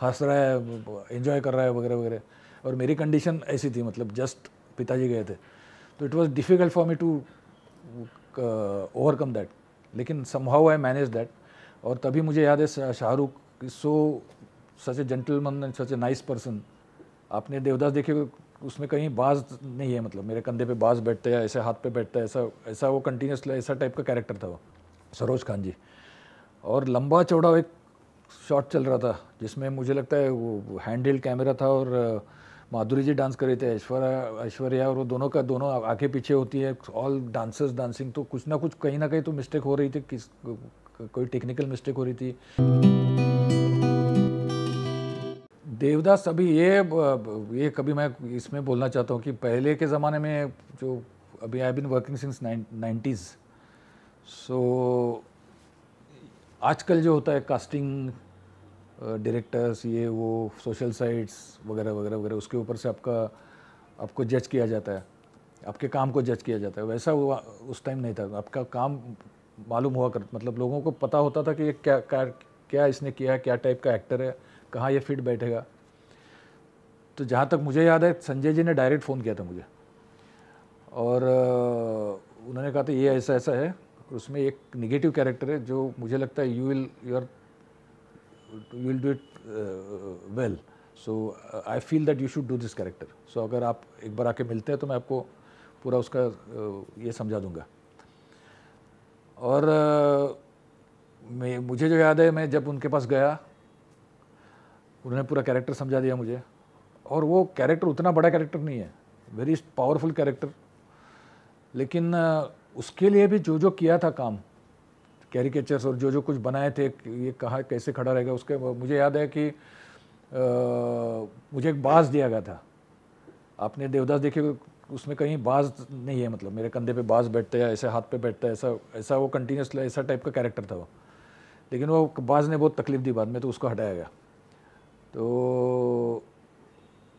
हंस रहा है, एंजॉय कर रहा है वगैरह वगैरह। और मेरी कंडीशन ऐसी थी, मतलब जस्ट पिताजी गए थे, तो it was difficult for me to overcome that, लेकिन समहाउ आई मैनेज दैट। और तभी मुझे याद है Shahrukh is so such a gentleman and such a nice person. आपने देवदास देखे, उसमें कहीं बाज नहीं है, मतलब मेरे कंधे पे बाज बैठते हैं, ऐसे हाथ पे बैठता है, ऐसा ऐसा वो कंटिन्यूसली ऐसा टाइप का कैरेक्टर था वो, सरोज खान जी। और लंबा चौड़ा एक शॉट चल रहा था जिसमें मुझे लगता है वो हैंड हेल्ड कैमरा था, और माधुरी जी डांस कर रहे थे, ऐश्वर्या और वो दोनों का दोनों आगे पीछे होती है, ऑल डांसर्स डांसिंग। तो कुछ ना कुछ कहीं ना कहीं तो मिस्टेक हो रही थी, कोई टेक्निकल मिस्टेक हो रही थी। देवदास अभी ये कभी मैं इसमें बोलना चाहता हूँ कि पहले के ज़माने में जो अभी आई बिन वर्किंग सिंस 90s, सो आजकल जो होता है कास्टिंग डायरेक्टर्स, ये वो सोशल साइट्स वगैरह वगैरह वगैरह, उसके ऊपर से आपको जज किया जाता है, आपके काम को जज किया जाता है। वैसा हुआ उस टाइम नहीं था, आपका काम मालूम हुआ कर, मतलब लोगों को पता होता था कि ये क्या इसने किया है, क्या टाइप का एक्टर है, कहाँ ये फिट बैठेगा। तो जहाँ तक मुझे याद है, संजय जी ने डायरेक्ट फ़ोन किया था मुझे, और उन्होंने कहा था ये ऐसा ऐसा है, उसमें एक निगेटिव कैरेक्टर है जो मुझे लगता है you will do it well, so I feel that you should do this character. So अगर आप एक बार आके मिलते हैं तो मैं आपको पूरा उसका ये समझा दूंगा। और मुझे जो याद है, मैं जब उनके पास गया, उन्होंने पूरा कैरेक्टर समझा दिया मुझे, और वो कैरेक्टर उतना बड़ा कैरेक्टर नहीं है, वेरी पावरफुल कैरेक्टर, लेकिन उसके लिए भी जो जो किया था काम, कैरिकेचर्स और जो जो कुछ बनाए थे, ये कहाँ कैसे खड़ा रहेगा, उसके मुझे याद है कि मुझे एक बाज दिया गया था। आपने देवदास देखे, उसमें कहीं बाज नहीं है, मतलब मेरे कंधे पे बाज बैठते हैं, ऐसे हाथ पे बैठता है, ऐसा ऐसा वो कंटिन्यूसली ऐसा टाइप का कैरेक्टर था वो। लेकिन वो बाज ने बहुत तकलीफ दी बाद में, तो उसको हटाया गया। तो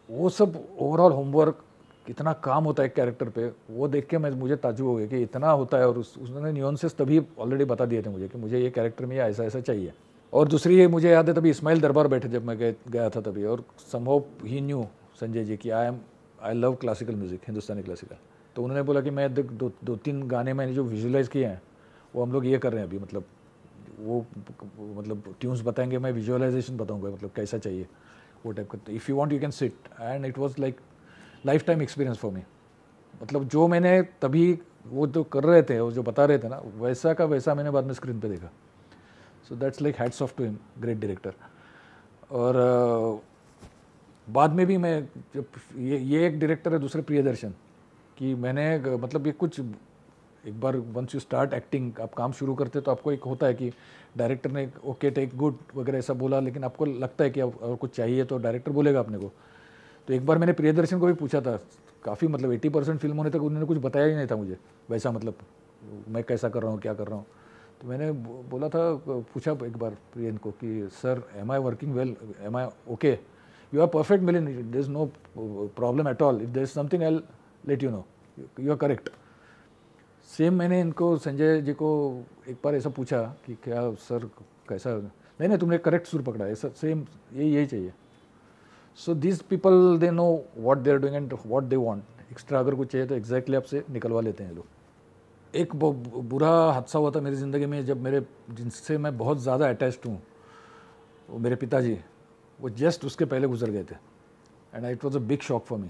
वो सब ओवरऑल होमवर्क, कितना काम होता है एक कैरेक्टर पे, वो देख के मुझे ताज्जुब हो गया कि इतना होता है। और उसने न्यूएंसेस तभी ऑलरेडी बता दिए थे मुझे कि मुझे ये कैरेक्टर में ऐसा ऐसा चाहिए। और दूसरी ये मुझे याद है, तभी इस्माइल दरबार बैठे जब मैं गया था तभी, और समहाउ ही न्यू संजय जी कि I love classical music, Hindustani classical. तो उन्होंने बोला कि मैं दो तीन गाने मैंने जो विजुलाइज किए हैं वो हम लोग ये कर रहे हैं अभी, मतलब वो मतलब ट्यून्स बताएंगे, मैं विजुअलाइजेशन बताऊंगा, मतलब कैसा चाहिए वो टाइप का। If you want you can sit, and it was like life time experience for me. मतलब जो मैंने तभी वो जो कर रहे थे और जो बता रहे थे ना, वैसा का वैसा मैंने बाद में स्क्रीन पे देखा। So that's like hats off to him, great director. और बाद में भी मैं जब ये एक डायरेक्टर है, दूसरे प्रियदर्शन, कि मैंने मतलब ये कुछ एक बार वंस यू स्टार्ट एक्टिंग, आप काम शुरू करते तो आपको एक होता है कि डायरेक्टर ने ओके टेक गुड वगैरह ऐसा बोला, लेकिन आपको लगता है कि अब और कुछ चाहिए तो डायरेक्टर बोलेगा अपने को। तो एक बार मैंने प्रियदर्शन को भी पूछा था, काफ़ी मतलब 80% फिल्म होने तक उन्होंने कुछ बताया ही नहीं था मुझे वैसा, मतलब मैं कैसा कर रहा हूँ क्या कर रहा हूँ। तो मैंने बोला था, पूछा एक बार प्रियन को कि sir am I working well, am I okay, you are perfect मिलिन, there is no problem at all, if there is something I let you know, you are correct. Same मैंने इनको संजय जी को एक बार ऐसा पूछा कि क्या सर कैसा, नहीं नहीं तुमने करेक्ट सुर पकड़ा है, सर सेम यही चाहिए। So this people they know what they are doing and what they want. Extra अगर कुछ चाहिए तो एग्जैक्टली आपसे निकलवा लेते हैं लोग। एक बुरा हादसा हुआ था मेरी ज़िंदगी में, जब जिनसे मैं बहुत ज़्यादा अटैच्ड हूँ, वो मेरे पिताजी, वो जस्ट उसके पहले गुजर गए थे, and it was a big shock for me,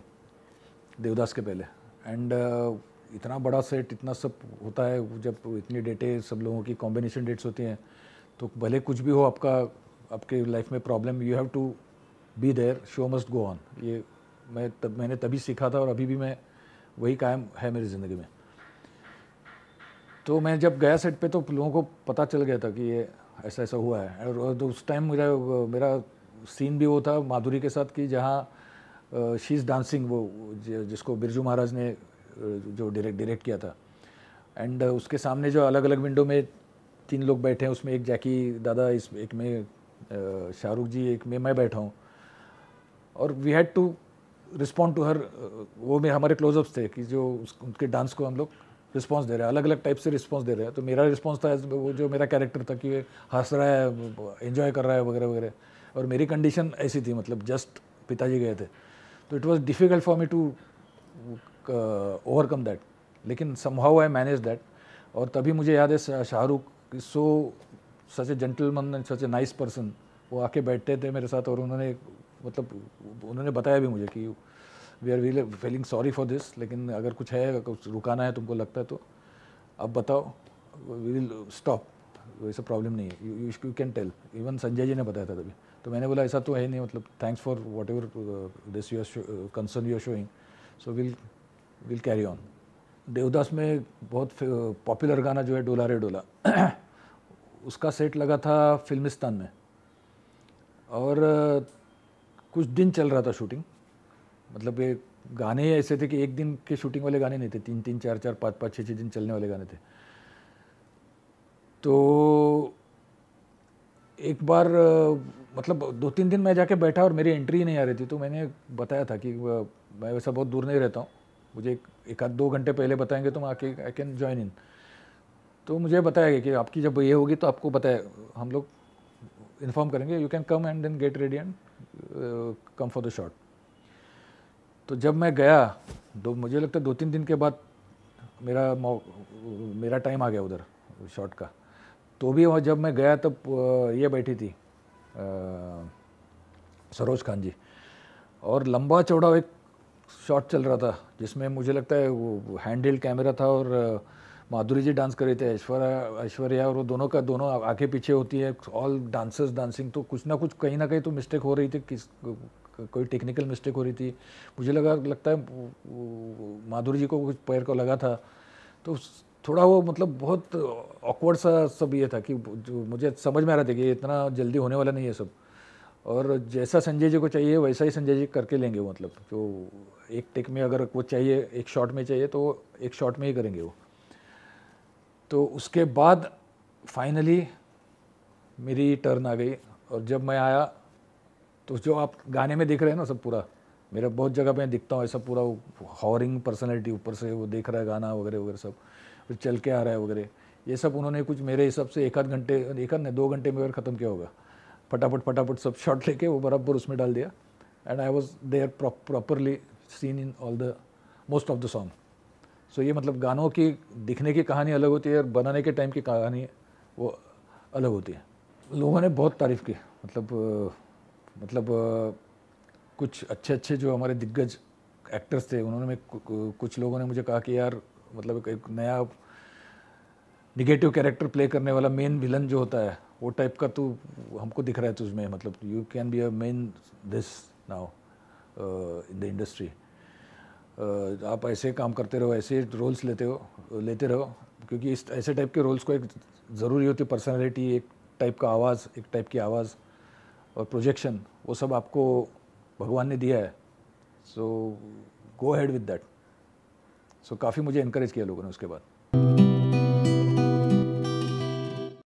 Devdas के पहले। एंड इतना बड़ा सेट, इतना सब होता है, जब इतनी डेटें सब लोगों की कॉम्बिनेशन डेट्स होती हैं, तो भले कुछ भी हो आपके लाइफ में problem, you have to be there, show must go on. ये मैंने तभी सीखा था, और अभी भी मैं वही कायम है मेरी ज़िंदगी में। तो मैं जब गया सेट पे तो लोगों को पता चल गया था कि ये ऐसा ऐसा हुआ है। और उस टाइम मेरा सीन भी वो था माधुरी के साथ कि जहाँ शी इज़ डांसिंग, वो जिसको बिरजू महाराज ने जो डायरेक्ट किया था, एंड उसके सामने जो अलग अलग विंडो में 3 लोग बैठे हैं, उसमें एक जैकी दादा, एक में शाहरुख जी, एक में मैं बैठा हूँ, और we had to respond to her. वो में हमारे क्लोजअप्स थे कि जो उनके डांस को हम लोग रिस्पॉन्स दे रहे हैं, अलग अलग टाइप से रिस्पॉन्स दे रहे हैं। तो मेरा रिस्पॉन्स था वो जो मेरा कैरेक्टर था कि हंस रहा है, एंजॉय कर रहा है वगैरह वगैरह। और मेरी कंडीशन ऐसी थी, मतलब जस्ट पिताजी गए थे, तो it was difficult for me to overcome that, लेकिन समहाउ आई मैनेज दैट। और तभी मुझे याद है Shahrukh so such a gentleman and such a nice person, वो आके बैठते थे मेरे साथ और उन्होंने मतलब उन्होंने बताया भी मुझे कि we are really feeling sorry for this, लेकिन अगर कुछ है, अगर कुछ रुकाना है तुमको लगता है तो अब बताओ, वी विल स्टॉप, वैसा प्रॉब्लम नहीं है, you can tell. Even Sanjay ji ने बताया था तभी, तो मैंने बोला ऐसा तो है नहीं, मतलब thanks for whatever this you are concern you are showing, so will carry on. Devdas में बहुत पॉपुलर गाना जो है डोला रे डोला उसका सेट लगा था फिल्मिस्तान में, और कुछ दिन चल रहा था शूटिंग। मतलब ये गाने ऐसे थे कि एक दिन के शूटिंग वाले गाने नहीं थे, 3-3, 4-4, 5-5, 6-6 दिन चलने वाले गाने थे। तो एक बार मतलब 2-3 दिन मैं जाके बैठा और मेरी एंट्री ही नहीं आ रही थी, तो मैंने बताया था कि मैं वैसा बहुत दूर नहीं रहता हूँ, मुझे एक आध 2 घंटे पहले बताएंगे तो मैं आके आई कैन ज्वाइन इन। तो मुझे बताया गया कि आपकी जब ये होगी तो आपको बताया, हम लोग इन्फॉर्म करेंगे, you can come and then get ready and come for the shot. तो जब मैं गया, मुझे लगता है 2-3 दिन के बाद मेरा टाइम आ गया उधर शॉट का। तो भी वहाँ जब मैं गया तब ये बैठी थी सरोज खान जी, और लंबा चौड़ा एक शॉट चल रहा था जिसमें मुझे लगता है वो हैंडहेल्ड कैमरा था, और माधुरी जी डांस कर रहे थे, ऐश्वर्या और वो दोनों आगे पीछे होती है, ऑल डांसर्स डांसिंग। तो कुछ ना कुछ कहीं ना कहीं तो मिस्टेक हो रही थी, कोई टेक्निकल मिस्टेक हो रही थी। मुझे लगता है माधुरी जी को कुछ पैर को लगा था, तो थोड़ा वो मतलब बहुत ऑकवर्ड सा सब ये था कि जो मुझे समझ में आ रहा था कि ये इतना जल्दी होने वाला नहीं है सब, और जैसा संजय जी को चाहिए वैसा ही संजय जी करके लेंगे। मतलब जो एक टेक में अगर वो चाहिए, एक शॉट में चाहिए तो एक शॉट में ही करेंगे वो। तो उसके बाद फाइनली मेरी टर्न आ गई, और जब मैं आया तो जो आप गाने में देख रहे हैं ना सब पूरा, मेरा बहुत जगह पे दिखता हूँ ऐसा पूरा हॉरिंग पर्सनैलिटी, ऊपर से वो देख रहा है गाना वगैरह वगैरह सब, फिर चल के आ रहा है वगैरह, ये सब उन्होंने कुछ मेरे हिसाब से एक आध घंटे, एक आध नहीं 2 घंटे में ख़त्म किया होगा। फटाफट सब शॉट लेके वो बराबर उसमें डाल दिया, and I was there properly seen in all the most of the song. So ये मतलब गानों की दिखने की कहानी अलग होती है और बनाने के टाइम की कहानी वो अलग होती है। लोगों ने बहुत तारीफ़ की, मतलब कुछ अच्छे जो हमारे दिग्गज एक्टर्स थे, उन्होंने कुछ लोगों ने मुझे कहा कि यार मतलब एक नया निगेटिव कैरेक्टर प्ले करने वाला मेन विलन जो होता है वो टाइप का तू हमको दिख रहा है तुझमें, मतलब you can be a main this now in the industry. आप ऐसे काम करते रहो, ऐसे रोल्स लेते रहो, क्योंकि इस ऐसे टाइप के रोल्स को एक ज़रूरी होती है पर्सनैलिटी, एक टाइप का आवाज़, एक टाइप की आवाज़ और प्रोजेक्शन, वो सब आपको भगवान ने दिया है। सो गो अहेड विद दैट। सो काफ़ी मुझे इनकरेज किया लोगों ने उसके बाद।